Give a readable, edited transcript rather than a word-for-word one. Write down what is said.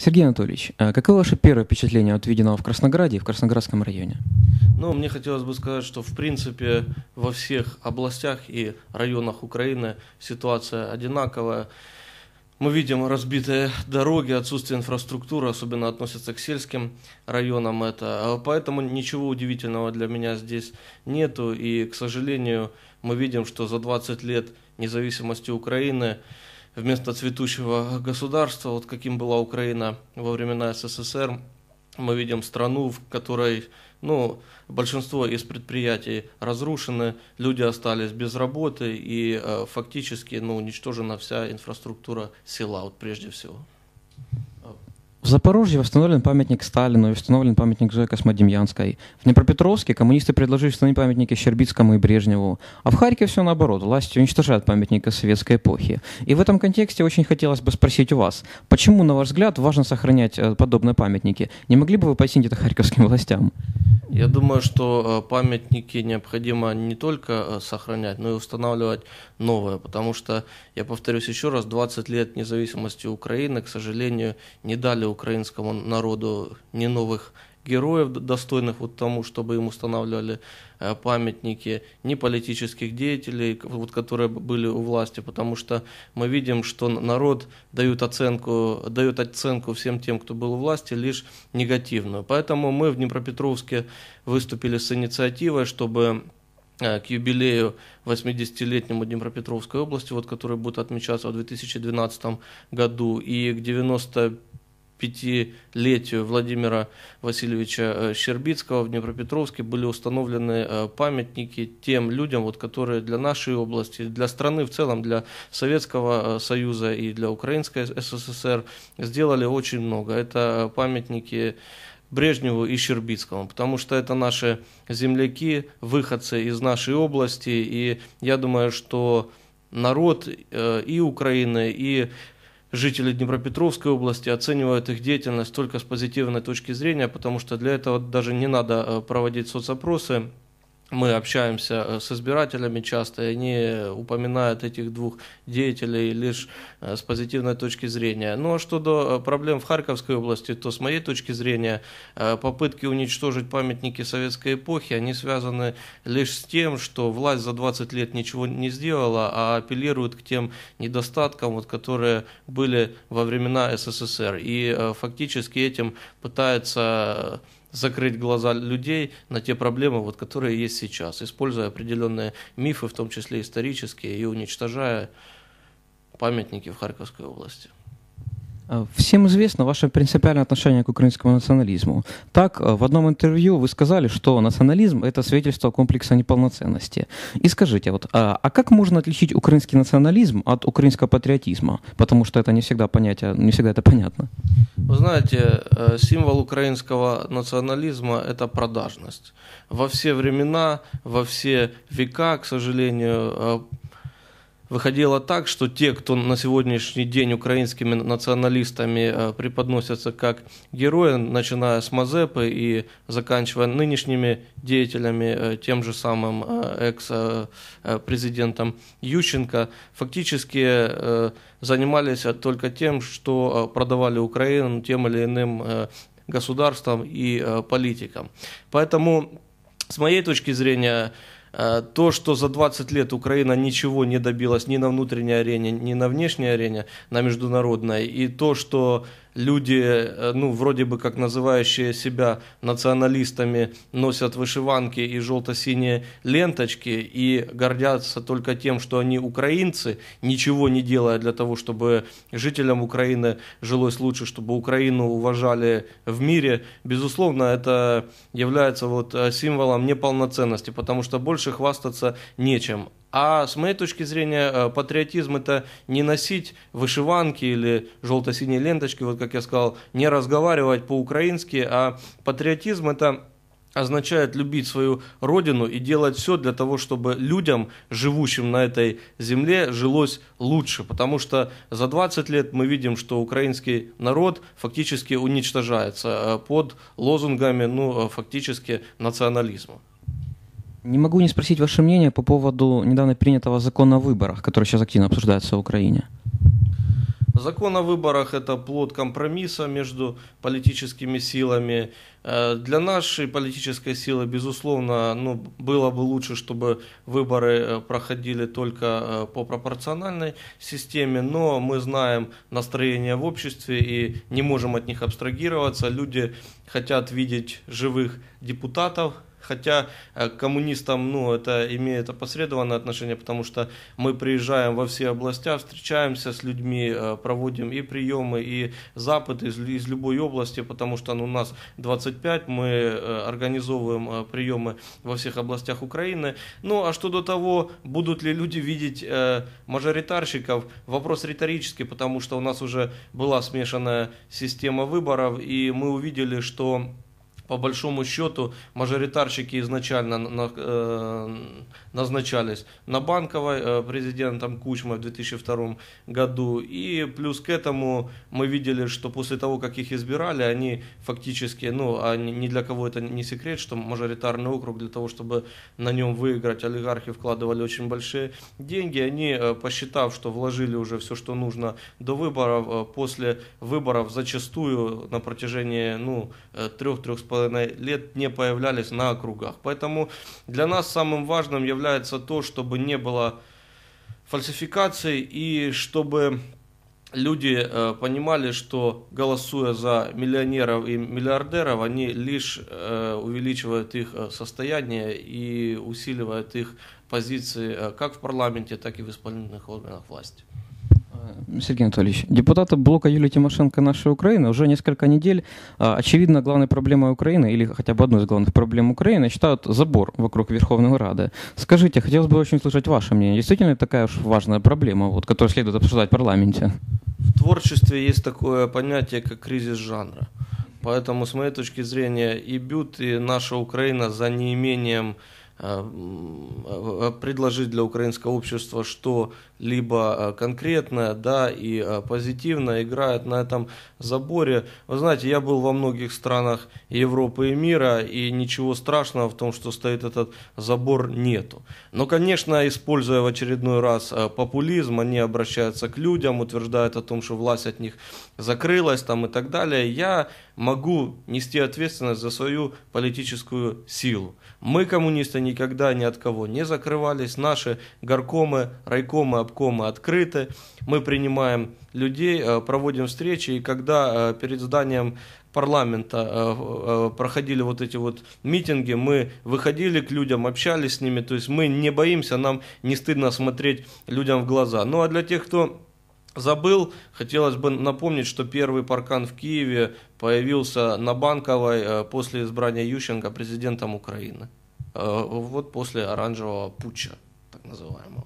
Сергей Анатольевич, какое ваше первое впечатление от виденного в Краснограде и в Красноградском районе? Ну, мне хотелось бы сказать, что в принципе во всех областях и районах Украины ситуация одинаковая. Мы видим разбитые дороги, отсутствие инфраструктуры, особенно относятся к сельским районам это. Поэтому ничего удивительного для меня здесь нету. И, к сожалению, мы видим, что за 20 лет независимости Украины вместо цветущего государства, вот каким была Украина во времена СССР, мы видим страну, в которой большинство из предприятий разрушены, люди остались без работы и фактически уничтожена вся инфраструктура села, вот прежде всего. В Запорожье восстановлен памятник Сталину и установлен памятник Зое Космодемьянской. В Днепропетровске коммунисты предложили установить памятники Щербицкому и Брежневу. А в Харькове все наоборот. Власти уничтожают памятники советской эпохи. И в этом контексте очень хотелось бы спросить у вас, почему, на ваш взгляд, важно сохранять подобные памятники? Не могли бы вы пояснить это харьковским властям? Я думаю, что памятники необходимо не только сохранять, но и устанавливать новые, потому что, я повторюсь еще раз, 20 лет независимости Украины, к сожалению, не дали украинскому народу ни новых героев, достойных вот тому, чтобы им устанавливали памятники, ни политических деятелей, вот, которые были у власти, потому что мы видим, что народ дает оценку всем тем, кто был у власти, лишь негативную. Поэтому мы в Днепропетровске выступили с инициативой, чтобы к юбилею 80-летнему Днепропетровской области, вот, который будет отмечаться в 2012 году, и к 95-летию Владимира Васильевича Щербицкого в Днепропетровске были установлены памятники тем людям, вот, которые для нашей области, для страны в целом, для Советского Союза и для Украинской СССР сделали очень много. Это памятники Брежневу и Щербицкому, потому что это наши земляки, выходцы из нашей области, и я думаю, что народ и Украины, и жители Днепропетровской области оценивают их деятельность только с позитивной точки зрения, потому что для этого даже не надо проводить соцопросы. Мы общаемся с избирателями часто, и они упоминают этих двух деятелей лишь с позитивной точки зрения. Ну а что до проблем в Харьковской области, то с моей точки зрения попытки уничтожить памятники советской эпохи, они связаны лишь с тем, что власть за 20 лет ничего не сделала, а апеллирует к тем недостаткам, вот, которые были во времена СССР. И фактически этим пытается закрыть глаза людей на те проблемы, вот, которые есть сейчас, используя определенные мифы, в том числе исторические, и уничтожая памятники в Харьковской области. Всем известно ваше принципиальное отношение к украинскому национализму. Так, в одном интервью вы сказали, что национализм – это свидетельство комплекса неполноценности. И скажите, а как можно отличить украинский национализм от украинского патриотизма? Потому что это не всегда это понятно. Вы знаете, символ украинского национализма – это продажность. Во все времена, во все века, к сожалению, выходило так, что те, кто на сегодняшний день украинскими националистами преподносятся как герои, начиная с Мазепы и заканчивая нынешними деятелями, тем же самым экс-президентом Ющенко, фактически занимались только тем, что продавали Украину тем или иным государствам и политикам. Поэтому, с моей точки зрения, то, что за 20 лет Украина ничего не добилась ни на внутренней арене, ни на внешней арене, на международной, и то, что люди, вроде бы как называющие себя националистами, носят вышиванки и желто-синие ленточки и гордятся только тем, что они украинцы, ничего не делая для того, чтобы жителям Украины жилось лучше, чтобы Украину уважали в мире, безусловно, это является символом неполноценности, потому что больше хвастаться нечем. А с моей точки зрения, патриотизм – это не носить вышиванки или желто-синие ленточки, вот как я сказал, не разговаривать по-украински, а патриотизм – это означает любить свою родину и делать все для того, чтобы людям, живущим на этой земле, жилось лучше. Потому что за 20 лет мы видим, что украинский народ фактически уничтожается под лозунгами, фактически национализма. Не могу не спросить ваше мнение по поводу недавно принятого закона о выборах, который сейчас активно обсуждается в Украине. Закон о выборах – это плод компромисса между политическими силами. Для нашей политической силы, безусловно, было бы лучше, чтобы выборы проходили только по пропорциональной системе, но мы знаем настроение в обществе и не можем от них абстрагироваться. Люди хотят видеть живых депутатов. Хотя коммунистам это имеет опосредованное отношение, потому что мы приезжаем во все области, встречаемся с людьми, проводим и приемы, и запыты из любой области, потому что у нас 25, мы организовываем приемы во всех областях Украины. Ну а что до того, будут ли люди видеть мажоритарщиков, вопрос риторический, потому что у нас уже была смешанная система выборов, и мы увидели, что по большому счету мажоритарщики изначально назначались на Банковой президентом Кучмой в 2002 году. И плюс к этому мы видели, что после того, как их избирали, они фактически, ни для кого это не секрет, что мажоритарный округ, для того, чтобы на нем выиграть, олигархи вкладывали очень большие деньги. Они, посчитав, что вложили уже все, что нужно до выборов, после выборов зачастую на протяжении 3-3,5 лет не появлялись на округах. Поэтому для нас самым важным является то, чтобы не было фальсификаций и чтобы люди понимали, что голосуя за миллионеров и миллиардеров, они лишь увеличивают их состояние и усиливают их позиции как в парламенте, так и в исполнительных органах власти. Сергей Анатольевич, депутаты блока Юлии Тимошенко «Наша Украина» уже несколько недель, очевидно, главной проблемой Украины, или хотя бы одной из главных проблем Украины, считают забор вокруг Верховной Рады. Скажите, хотелось бы очень услышать ваше мнение. Действительно ли такая уж важная проблема, которую следует обсуждать в парламенте? В творчестве есть такое понятие, как кризис жанра. Поэтому, с моей точки зрения, и БЮТ, и «Наша Украина» за неимением предложить для украинского общества что-либо конкретное, и позитивно играют на этом заборе. Вы знаете, я был во многих странах Европы и мира, и ничего страшного в том, что стоит этот забор, нету. Но, конечно, используя в очередной раз популизм, они обращаются к людям, утверждают о том, что власть от них закрылась и так далее. Я могу нести ответственность за свою политическую силу. Мы, коммунисты, никогда ни от кого не закрывались. Наши горкомы, райкомы, обкомы открыты. Мы принимаем людей, проводим встречи. И когда перед зданием парламента проходили эти митинги, мы выходили к людям, общались с ними. То есть мы не боимся, нам не стыдно смотреть людям в глаза. Ну а для тех, кто забыл, хотелось бы напомнить, что первый паркан в Киеве появился на Банковой после избрания Ющенко президентом Украины. После оранжевого путча, так называемого.